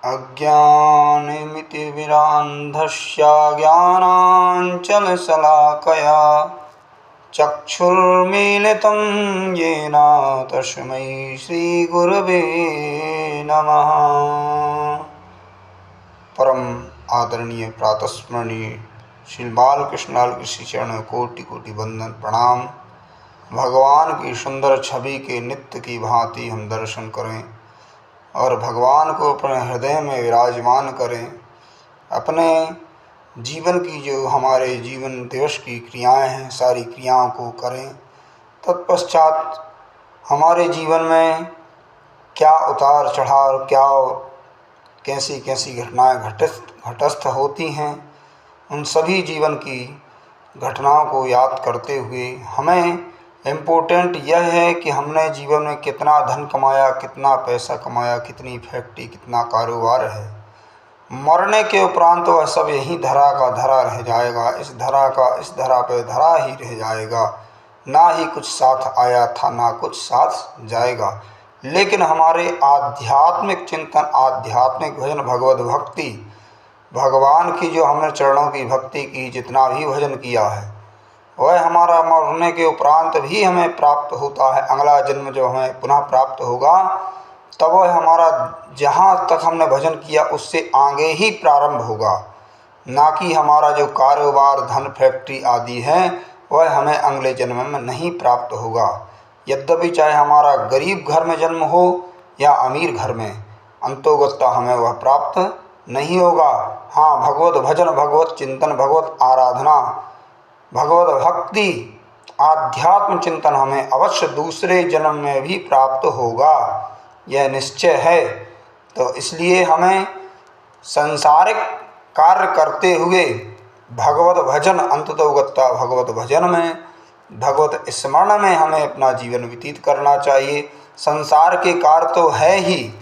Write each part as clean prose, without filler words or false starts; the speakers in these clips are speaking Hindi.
अज्ञानमितिविरान्धस्य ज्ञानाञ्जनशलाकया चक्षुर्मीलितं येन तस्मै श्रीगुरवे नमः। परम आदरणीय प्रातस्मरणीय श्री बालकृष्ण लाल की श्री चरण कोटि कोटि वंदन प्रणाम। भगवान की सुंदर छवि के नित्य की भांति हम दर्शन करें और भगवान को अपने हृदय में विराजमान करें। अपने जीवन की जो हमारे जीवन दिवस की क्रियाएं हैं, सारी क्रियाओं को करें। तत्पश्चात हमारे जीवन में क्या उतार चढ़ाव, क्या कैसी कैसी घटनाएं घटस्थ होती हैं, उन सभी जीवन की घटनाओं को याद करते हुए हमें इम्पोर्टेंट यह है कि हमने जीवन में कितना धन कमाया, कितना पैसा कमाया, कितनी फैक्ट्री, कितना कारोबार है। मरने के उपरांत वह सब यही धरा का धरा रह जाएगा। इस धरा का इस धरा पे धरा ही रह जाएगा। ना ही कुछ साथ आया था, ना कुछ साथ जाएगा। लेकिन हमारे आध्यात्मिक चिंतन, आध्यात्मिक भजन, भगवत भक्ति, भगवान की जो हमने चरणों की भक्ति की, जितना भी भजन किया है, वह हमारा मरने के उपरांत भी हमें प्राप्त होता है। अगला जन्म जो हमें पुनः प्राप्त होगा, तब वह हमारा जहाँ तक हमने भजन किया उससे आगे ही प्रारंभ होगा। ना कि हमारा जो कारोबार, धन, फैक्ट्री आदि है, वह हमें अगले जन्म में नहीं प्राप्त होगा। यद्यपि चाहे हमारा गरीब घर में जन्म हो या अमीर घर में, अंतोगत्ता हमें वह प्राप्त नहीं होगा। हाँ, भगवत भजन, भगवत चिंतन, भगवत आराधना, भगवत भक्ति, आध्यात्म चिंतन हमें अवश्य दूसरे जन्म में भी प्राप्त होगा, यह निश्चय है। तो इसलिए हमें सांसारिक कार्य करते हुए भगवत भजन, अंततोगत्ता भगवत भजन में, भगवत स्मरण में हमें अपना जीवन व्यतीत करना चाहिए। संसार के कार्य तो है ही,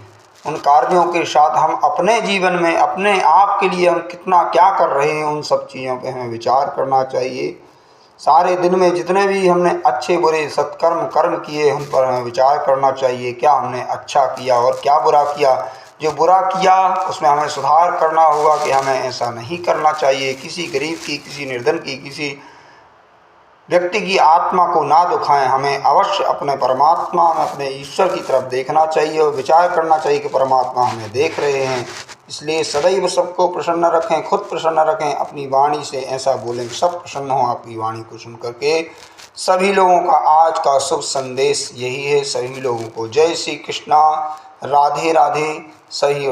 उन कार्यों के साथ हम अपने जीवन में अपने आप के लिए हम कितना क्या कर रहे हैं, उन सब चीज़ों पे हमें विचार करना चाहिए। सारे दिन में जितने भी हमने अच्छे बुरे सत्कर्म कर्म किए, उन पर हमें विचार करना चाहिए। क्या हमने अच्छा किया और क्या बुरा किया। जो बुरा किया उसमें हमें सुधार करना होगा कि हमें ऐसा नहीं करना चाहिए। किसी गरीब की, किसी निर्धन की, किसी व्यक्ति की आत्मा को ना दुखाएं। हमें अवश्य अपने परमात्मा में, अपने ईश्वर की तरफ देखना चाहिए और विचार करना चाहिए कि परमात्मा हमें देख रहे हैं। इसलिए सदैव सबको प्रसन्न रखें, खुद प्रसन्न रखें। अपनी वाणी से ऐसा बोलें कि सब प्रसन्न हो आपकी वाणी को सुन करके। सभी लोगों का आज का शुभ संदेश यही है। सभी लोगों को जय श्री कृष्णा, राधे राधे। सही